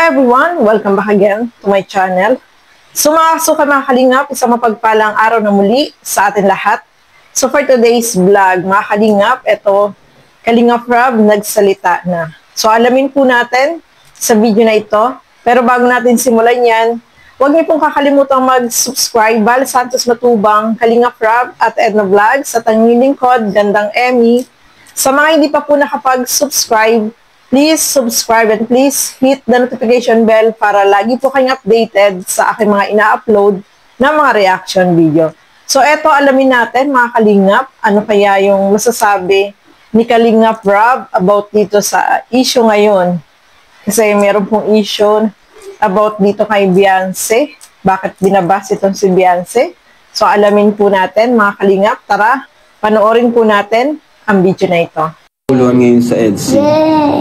everyone! Welcome back again to my channel. So mga kalingap, isang mapagpalang araw na muli sa atin lahat. So for today's vlog, mga kalingap, ito, Kalingap Rob nagsalita na. So alamin po natin sa video na ito. Pero bago natin simulan yan, huwag niyo pong kakalimutang mag-subscribe, Val Santos Matubang, Kalingap Rob at Edna Vlogs at ang lingkod, Gandang Emmy. Sa mga hindi pa po nakapag-subscribe, please subscribe and please hit the notification bell para lagi po kayong updated sa aking mga ina-upload na mga reaction video. So eto, alamin natin mga kalingap, ano kaya yung masasabi ni Kalingap Rob about dito sa issue ngayon. Kasi meron pong issue about dito kay Beyonce. Bakit binabas itong si Beyonce? So alamin po natin mga kalingap, tara, panoorin po natin ang video na ito. Puluhan ngayon sa EDC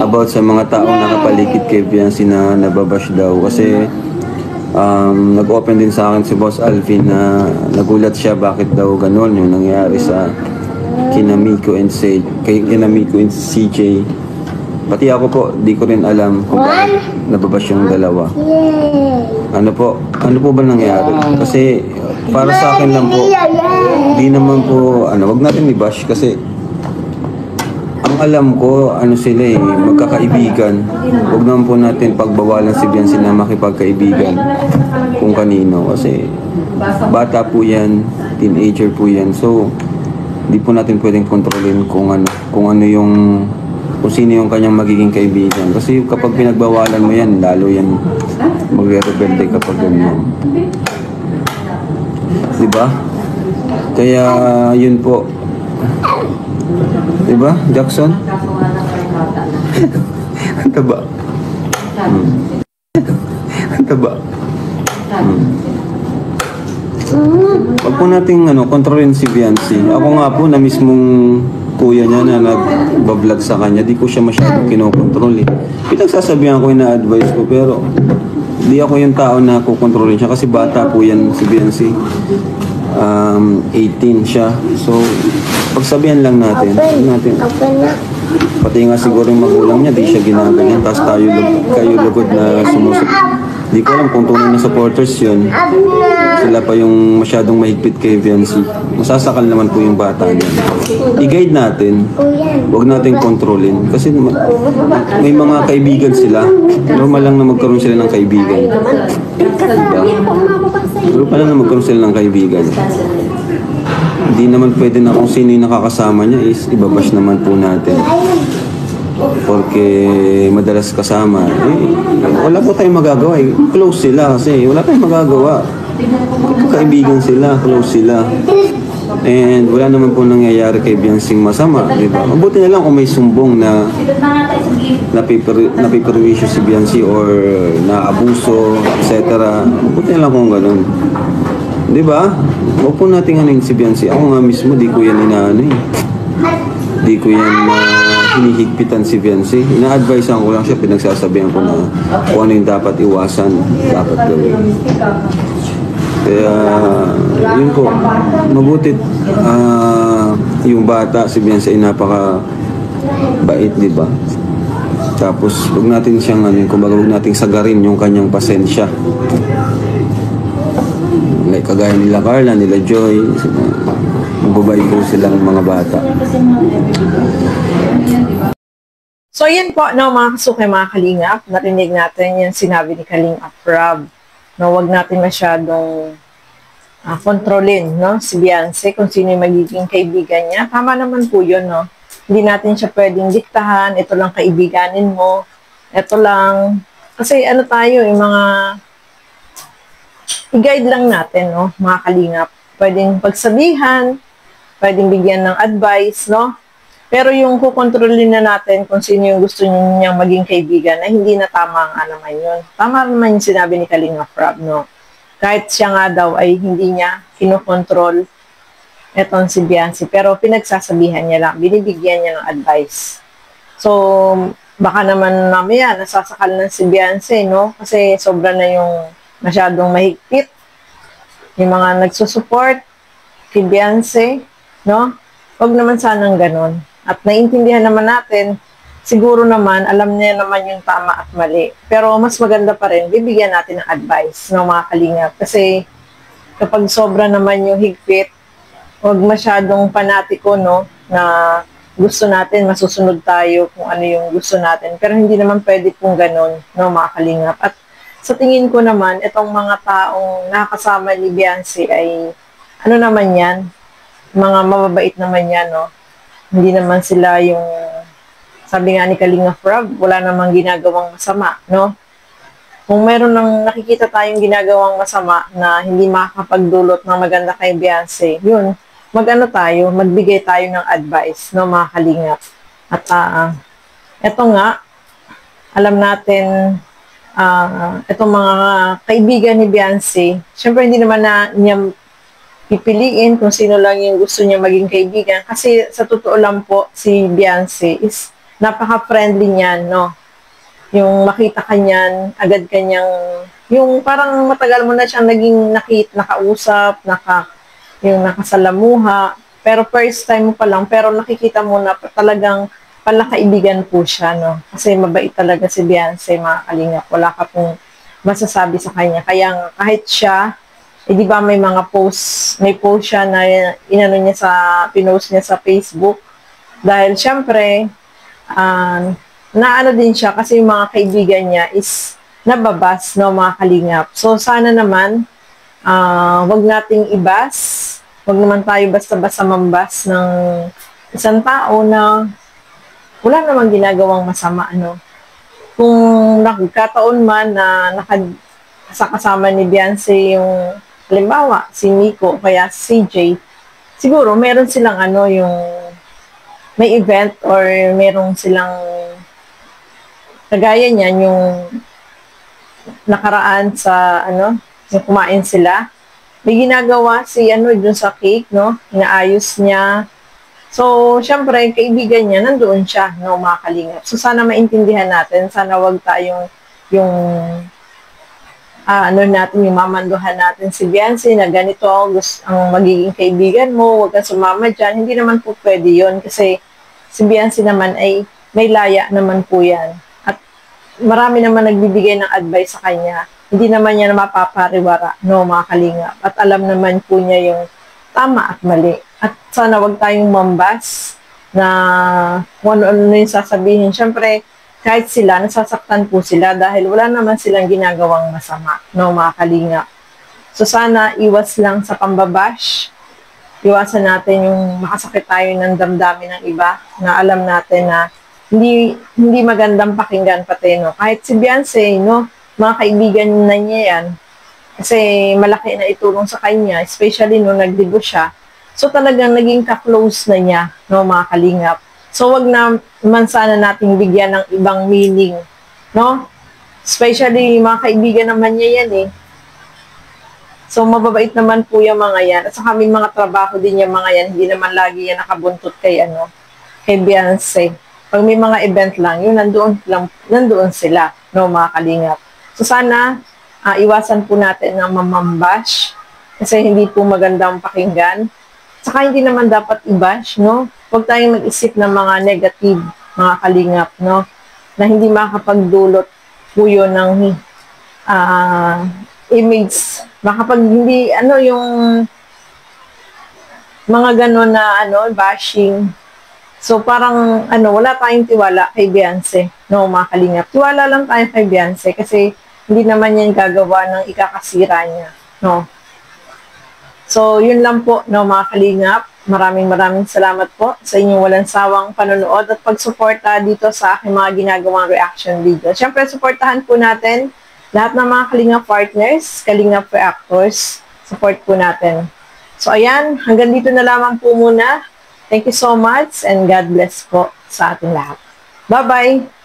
about sa mga taong nakapaligid kay Beyonce na nababash daw kasi nag-open din sa akin si Boss Alvin na nagulat siya bakit daw ganun yung nangyari sa kina Miko and CJ. Pati ako po, di ko rin alam kung bakit nababash yung dalawa. Ano po ba nangyari? Kasi para sa akin lang po, di naman po, wag natin i-bash kasi ang alam ko, sila magkakaibigan. Huwag naman po natin pagbawalan si Beyonce na makipagkaibigan kung kanino. Kasi bata po yan, teenager po yan. So, di po natin pwedeng kontrolin kung sino yung kanyang magiging kaibigan. Kasi kapag pinagbawalan mo yan, lalo yan magre-rebelde kapag ganyan. Diba? Kaya, yun po. Diba, Jackson? Ang taba. Ang taba. Huwag po nating kontrolin si Beyonce. Ako nga po, na mismong kuya niya na nag-vlog sa kanya, di ko siya masyadong kinokontrol eh. Pinagsasabihan ko yung na-advise ko, pero di ako yung tao na kukontrolin siya kasi bata po yan si Beyonce. 18 siya. So, pagsabihan lang natin. Pati nga siguro yung magulang niya, di siya ginaganyan. Tapos kayo lugod na sumusok. Di ko alam kung tunay na supporters yun. Sila pa yung masyadong mahigpit kay Beyonce. Masasakal naman po yung bata niya. I-guide natin. Huwag natin kontrolin. Kasi may mga kaibigan sila. Normal lang na magkaroon sila ng kaibigan. Normal lang na magkaroon sila ng kaibigan. Hindi naman pwede na kung sino yung nakakasama niya is ibabash naman po natin. Porque madalas kasama. Wala po tayong magagawa. Close sila kasi wala tayong magagawa. Kaibigan sila, close sila. And wala naman po nangyayari kay Beyonce masama, di ba? Mabuti na lang kung may sumbong na napiperwisyo si Beyonce or naabuso, etc. Mabuti na lang kung ganun. Di ba? Huwag po natin si Beyonce. Ako nga mismo, di ko yan di ko yan hinihigpitan si Beyonce. Ina-advisean ko lang siya, pinagsasabihan ko na kung ano yung dapat iwasan, dapat gawin. Kaya, yun po, mabuti yung bata, si Beyonce ay napaka-bait, di ba? Tapos, huwag natin siyang, kumbaga huwag nating sagarin yung kanyang pasensya. Like, kagaya nila Carla, nila Joy, magbabay po silang mga bata. So, yan po, mga kasukay, mga kalingap. Narinig natin yung sinabi ni Kalingap Rob. Huwag natin masyadong kontrolin, si Beyonce, kung sino yung magiging kaibigan niya. Tama naman po yun, Hindi natin siya pwedeng diktahan. Ito lang kaibiganin mo. Ito lang. Kasi tayo, yung mga i-guide lang natin, mga kalingap. Pwedeng pagsabihan, pwedeng bigyan ng advice, Pero yung kukontrolin na natin kung sino yung gusto niyang maging kaibigan na hindi na tama naman yun. Tama naman yung sinabi ni Kalingap Rob, Kahit siya nga daw ay hindi niya kinokontrol etong si Beyonce. Pero pinagsasabihan niya lang, binibigyan niya ng advice. So, baka naman mamaya nasasakal na si Beyonce, Kasi sobra na yung masyadong mahigpit. Yung mga nagsusupport kay Beyonce, Huwag naman sanang ganon. At naiintindihan naman natin siguro naman, alam niya naman yung tama at mali. Pero mas maganda pa rin, bibigyan natin ng advice ng mga kalingap. Kasi kapag sobra naman yung higpit, huwag masyadong panatiko, no, na gusto natin, masusunod tayo kung ano yung gusto natin. Pero hindi naman pwede pong ganun, no, mga kalingap. At sa tingin ko naman, itong mga taong nakakasama ni Beyonce ay, ano naman yan, mga mababait naman yan, no. Hindi naman sila yung, sabi nga ni Kalinga Frog, wala namang ginagawang masama, no. Kung meron nang nakikita tayong ginagawang masama na hindi makakapagdulot ng maganda kay Beyonce, yun, tayo, magbigay tayo ng advice, no, mga kalingap. At eto nga, alam natin, itong mga kaibigan ni Beyonce, syempre hindi naman na niya pipiliin kung sino lang yung gusto niya maging kaibigan. Kasi sa totoo lang po, si Beyonce is napaka-friendly niyan, no? Yung makita ka niyan, agad kanyang, yung parang matagal mo na siyang naging nakausap, yung nakasalamuha, pero first time mo pa lang, pero nakikita mo na talagang palakaibigan po siya, no? Kasi mabait talaga si Beyonce, mga kalingap. Wala ka pong masasabi sa kanya. Kaya kahit siya, di ba may mga may post siya na pinost niya sa Facebook. Dahil syempre, naano din siya kasi yung mga kaibigan niya is nababas, no, mga kalingap. So, sana naman, wag nating ibas, wag naman tayo basta-basta mambas ng isang tao na wala namang ginagawang masama, ano. Kung nagkataon man na kasama ni Beyonce yung, halimbawa, si Nico, kaya si CJ, siguro meron silang yung may event or meron silang kagaya niyan yung nakaraan sa yung kumain sila. May ginagawa si dun sa cake, no? Inaayos niya. So, syempre, kaibigan niya, nandoon siya, no, mga kalingap. So, sana maintindihan natin. Sana wag tayong yung yung mamanduhan natin si Beyonce na ganito ang magiging kaibigan mo, wag kang sumama dyan. Hindi naman po pwede yun kasi si Beyonce naman ay may laya naman po yan. At marami naman nagbibigay ng advice sa kanya. Hindi naman niya na mapapariwara, no, mga kalingap. At alam naman po niya yung tama at mali. At sana wag tayong mambas na kung ano-ano yung sasabihin. Siyempre, kahit sila, nasasaktan po sila dahil wala naman silang ginagawang masama, no, mga kalingap. So sana iwas lang sa pambabash. Iwasan natin yung makasakit tayo ng damdamin ng iba na alam natin na hindi magandang pakinggan pati, no. Kahit si Beyonce, no, mga kaibigan na niya yan. Kasi malaki na itulong sa kanya, especially nung nagdibo siya. So talagang naging ka-close na niya, no, mga kalingap. So wag naman sana nating bigyan ng ibang meaning, no? Especially mga kaibigan naman niya yan eh. So mababait naman po yung mga yan. At saka may mga trabaho din yung mga yan. Hindi naman lagi yan nakabuntot kay Beyonce. Pag may mga event lang, yun nandoon sila, no, mga kalingap. So sana iwasan po natin ng mamambash kasi hindi po magandang pakinggan. Saka hindi naman dapat i-bash, no? Huwag tayong mag-isip ng mga negative, mga kalingap, no? Na hindi makakapagdulot po yun ng image. Makapag hindi, yung mga gano'n na, bashing. So, parang, wala tayong tiwala kay Beyonce, no, mga kalingap. Tiwala lang tayo kay Beyonce kasi hindi naman yan gagawa ng ikakasira niya, no? So, yun lang po, no, mga kalingap. Maraming salamat po sa inyong walang sawang panonood at pagsuporta dito sa aking mga ginagawang reaction video. Siyempre, suportahan po natin lahat ng mga Kalingap partners, Kalingap reactors. Support po natin. So, ayan, hanggang dito na lamang po muna. Thank you so much and God bless po sa ating lahat. Bye-bye!